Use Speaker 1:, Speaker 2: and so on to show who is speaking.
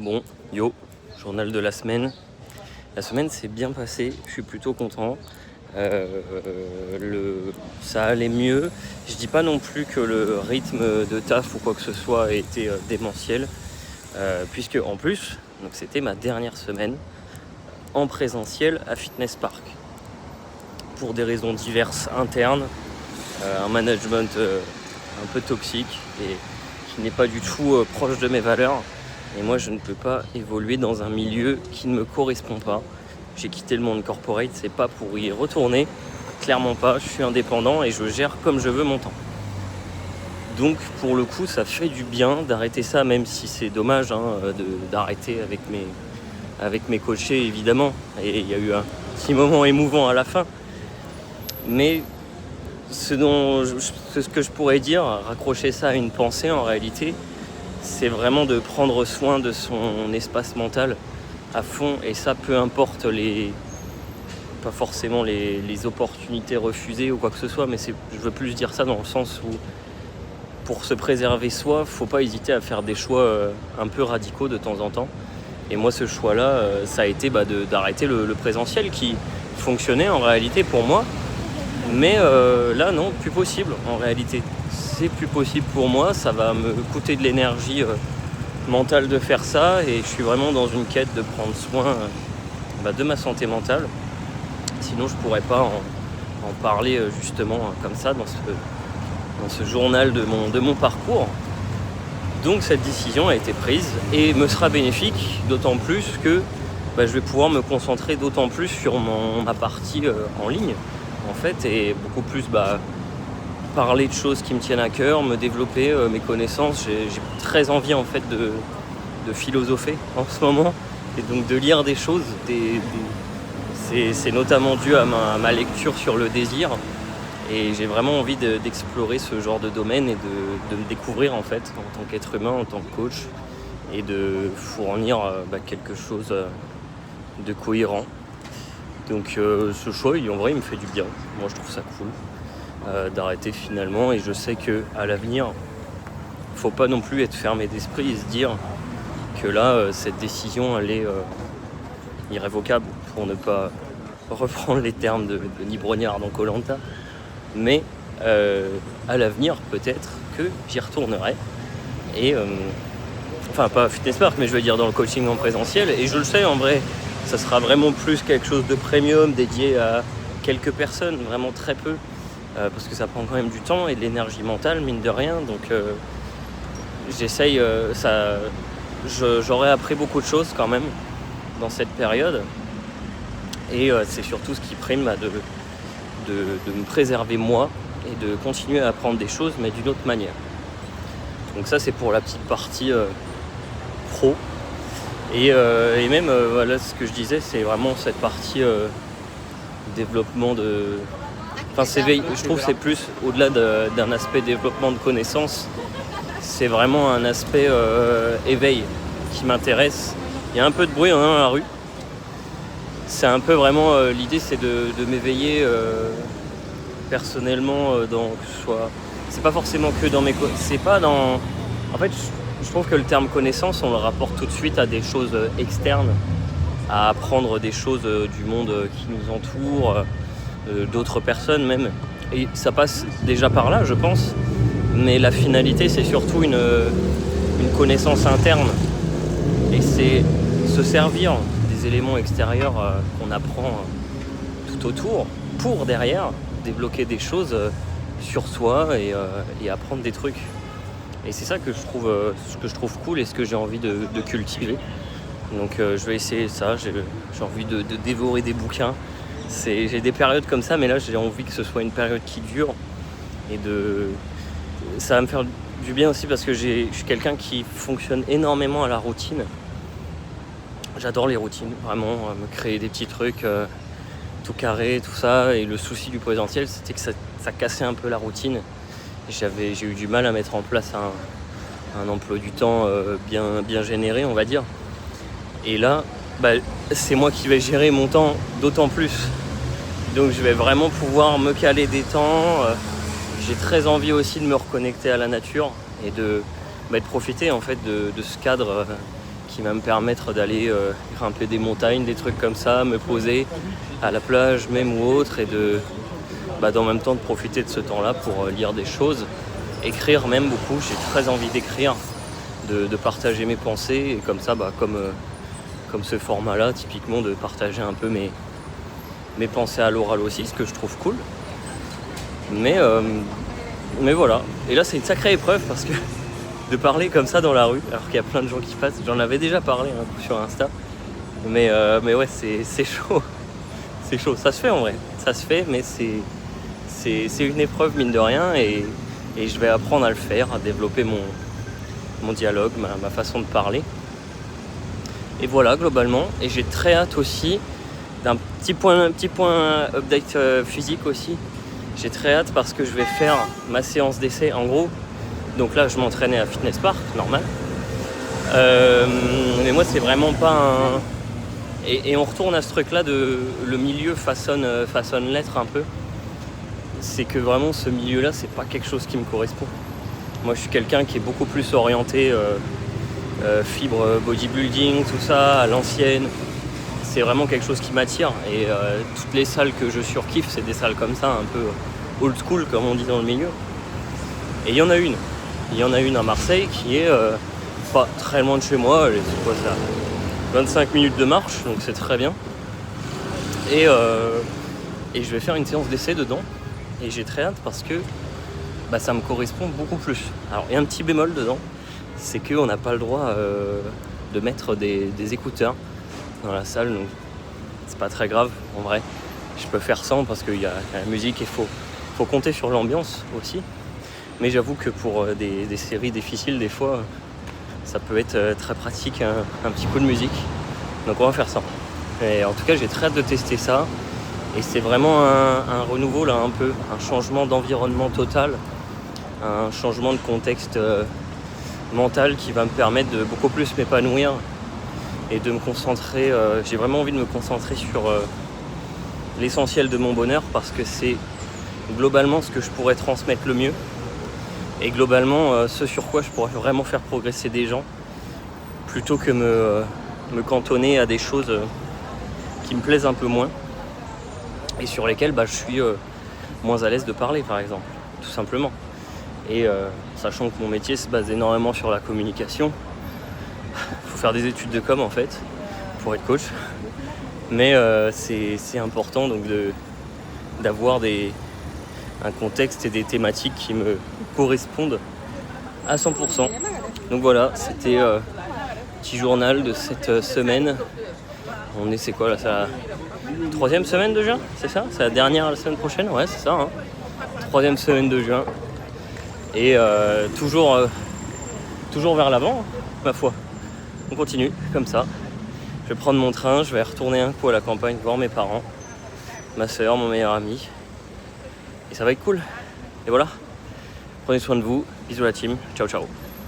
Speaker 1: Bon, yo, journal de la semaine. La semaine s'est bien passée, je suis plutôt content. Ça allait mieux. Je dis pas non plus que le rythme de taf ou quoi que ce soit a été démentiel, puisque en plus, donc c'était ma dernière semaine en présentiel à Fitness Park. Pour des raisons diverses internes, un management un peu toxique et qui n'est pas du tout proche de mes valeurs. Et moi, je ne peux pas évoluer dans un milieu qui ne me correspond pas. J'ai quitté le monde corporate, c'est pas pour y retourner. Clairement pas, je suis indépendant et je gère comme je veux mon temps. Donc, pour le coup, ça fait du bien d'arrêter ça, même si c'est dommage d'arrêter avec mes coachés, évidemment. Et il y a eu un petit moment émouvant à la fin. Mais ce que je pourrais dire, raccrocher ça à une pensée en réalité, c'est vraiment de prendre soin de son espace mental à fond, et ça peu importe pas forcément les opportunités refusées ou quoi que ce soit, mais je veux plus dire ça dans le sens où pour se préserver soi, faut pas hésiter à faire des choix un peu radicaux de temps en temps. Et moi ce choix-là, ça a été d'arrêter le présentiel qui fonctionnait en réalité pour moi, mais là non, plus possible en réalité. C'est plus possible pour moi, ça va me coûter de l'énergie mentale de faire ça, et je suis vraiment dans une quête de prendre soin de ma santé mentale. Sinon je pourrais pas en parler justement comme ça dans ce journal de mon parcours. Donc cette décision a été prise et me sera bénéfique, d'autant plus que je vais pouvoir me concentrer d'autant plus sur ma partie en ligne en fait, et beaucoup plus parler de choses qui me tiennent à cœur, me développer mes connaissances. J'ai très envie en fait de philosopher en ce moment, et donc de lire des choses. C'est notamment dû à ma lecture sur le désir, et j'ai vraiment envie d'explorer ce genre de domaine et de me découvrir en fait en tant qu'être humain, en tant que coach, et de fournir quelque chose de cohérent. Donc ce choix, en vrai, il me fait du bien. Moi, je trouve ça cool d'arrêter finalement, et je sais que à l'avenir, faut pas non plus être fermé d'esprit et se dire que là, cette décision, elle est irrévocable, pour ne pas reprendre les termes de Denis Brognard dans Koh-Lanta. Mais à l'avenir, peut-être que j'y retournerai. Et enfin, pas à Fitness Park, mais je veux dire dans le coaching en présentiel. Et je le sais, en vrai, ça sera vraiment plus quelque chose de premium, dédié à quelques personnes, vraiment très peu, parce que ça prend quand même du temps et de l'énergie mentale, mine de rien. Donc j'essaye, j'aurais appris beaucoup de choses quand même dans cette période. Et c'est surtout ce qui prime de me préserver moi et de continuer à apprendre des choses, mais d'une autre manière. Donc ça, c'est pour la petite partie pro. Et même, voilà, ce que je disais, c'est vraiment cette partie développement de... Enfin, je trouve que c'est plus, au-delà d'un aspect développement de connaissances, c'est vraiment un aspect éveil qui m'intéresse. Il y a un peu de bruit dans la rue. C'est un peu vraiment... l'idée, c'est de m'éveiller personnellement, que ce soit... C'est pas forcément que dans mes... C'est pas dans... En fait, je trouve que le terme connaissance, on le rapporte tout de suite à des choses externes, à apprendre des choses du monde qui nous entoure, d'autres personnes même. Et ça passe déjà par là, je pense. Mais la finalité, c'est surtout une connaissance interne. Et c'est se servir des éléments extérieurs qu'on apprend tout autour pour derrière débloquer des choses sur soi et apprendre des trucs. Et c'est ça que je trouve cool et ce que j'ai envie de cultiver. Donc je vais essayer ça, j'ai envie de dévorer des bouquins. J'ai des périodes comme ça, mais là j'ai envie que ce soit une période qui dure. Et ça va me faire du bien aussi, parce que je suis quelqu'un qui fonctionne énormément à la routine. J'adore les routines, vraiment, me créer des petits trucs tout carré, tout ça. Et le souci du présentiel, c'était que ça cassait un peu la routine. J'ai eu du mal à mettre en place un emploi du temps bien généré, on va dire. Et là, c'est moi qui vais gérer mon temps d'autant plus. Donc je vais vraiment pouvoir me caler des temps. J'ai très envie aussi de me reconnecter à la nature et de profiter en fait de ce cadre qui qui va me permettre d'aller grimper des montagnes, des trucs comme ça, me poser à la plage même ou autre, et en même temps de profiter de ce temps-là pour lire des choses, écrire même beaucoup. J'ai très envie d'écrire, de partager mes pensées, et comme ça, comme ce format-là, typiquement, de partager un peu mes pensées à l'oral aussi, ce que je trouve cool. Mais voilà. Et là, c'est une sacrée épreuve parce que de parler comme ça dans la rue, alors qu'il y a plein de gens qui passent, j'en avais déjà parlé sur Insta, mais ouais, c'est chaud. C'est chaud. Ça se fait en vrai. Ça se fait, mais c'est une épreuve, mine de rien, et je vais apprendre à le faire, à développer mon dialogue, ma façon de parler. Et voilà, globalement. Et j'ai très hâte aussi d'un petit point update physique aussi. J'ai très hâte parce que je vais faire ma séance d'essai en gros. Donc là, je m'entraînais à Fitness Park, normal. Mais moi, c'est vraiment pas un... Et on retourne à ce truc-là de le milieu façonne l'être un peu. C'est que vraiment, ce milieu-là, c'est pas quelque chose qui me correspond. Moi, je suis quelqu'un qui est beaucoup plus orienté fibre bodybuilding, tout ça, à l'ancienne. C'est vraiment quelque chose qui m'attire. Et toutes les salles que je surkiffe, c'est des salles comme ça, un peu old school, comme on dit dans le milieu. Et il y en a une. Il y en a une à Marseille qui est pas très loin de chez moi. C'est quoi ça ? 25 minutes de marche, donc c'est très bien. Et je vais faire une séance d'essai dedans. Et j'ai très hâte parce que ça me correspond beaucoup plus. Alors, il y a un petit bémol dedans. C'est qu'on n'a pas le droit de mettre des écouteurs dans la salle. Donc, c'est pas très grave, en vrai. Je peux faire sans parce qu'il y a la musique et il faut compter sur l'ambiance aussi. Mais j'avoue que pour des séries difficiles, des fois, ça peut être très pratique, un petit coup de musique. Donc on va faire ça. Et en tout cas, j'ai très hâte de tester ça. Et c'est vraiment un renouveau, là, un peu. Un changement d'environnement total. Un changement de contexte mental qui va me permettre de beaucoup plus m'épanouir et de me concentrer. J'ai vraiment envie de me concentrer sur l'essentiel de mon bonheur parce que c'est globalement ce que je pourrais transmettre le mieux. Et globalement, ce sur quoi je pourrais vraiment faire progresser des gens, plutôt que me cantonner à des choses qui me plaisent un peu moins, et sur lesquelles je suis moins à l'aise de parler, par exemple, tout simplement. Et sachant que mon métier se base énormément sur la communication, il faut faire des études de com, en fait, pour être coach. Mais c'est important donc d'avoir un contexte et des thématiques qui me correspondent à 100%. Donc voilà, c'était petit journal de cette semaine. C'est quoi là, c'est la 3e semaine de juin, c'est ça ? C'est la dernière la semaine prochaine ? Ouais, c'est ça, hein. 3e semaine de juin. Et toujours vers l'avant, ma foi. On continue comme ça. Je vais prendre mon train, je vais retourner un coup à la campagne voir mes parents, ma soeur, mon meilleur ami. Et ça va être cool. Et voilà. Prenez soin de vous. Bisous la team. Ciao ciao.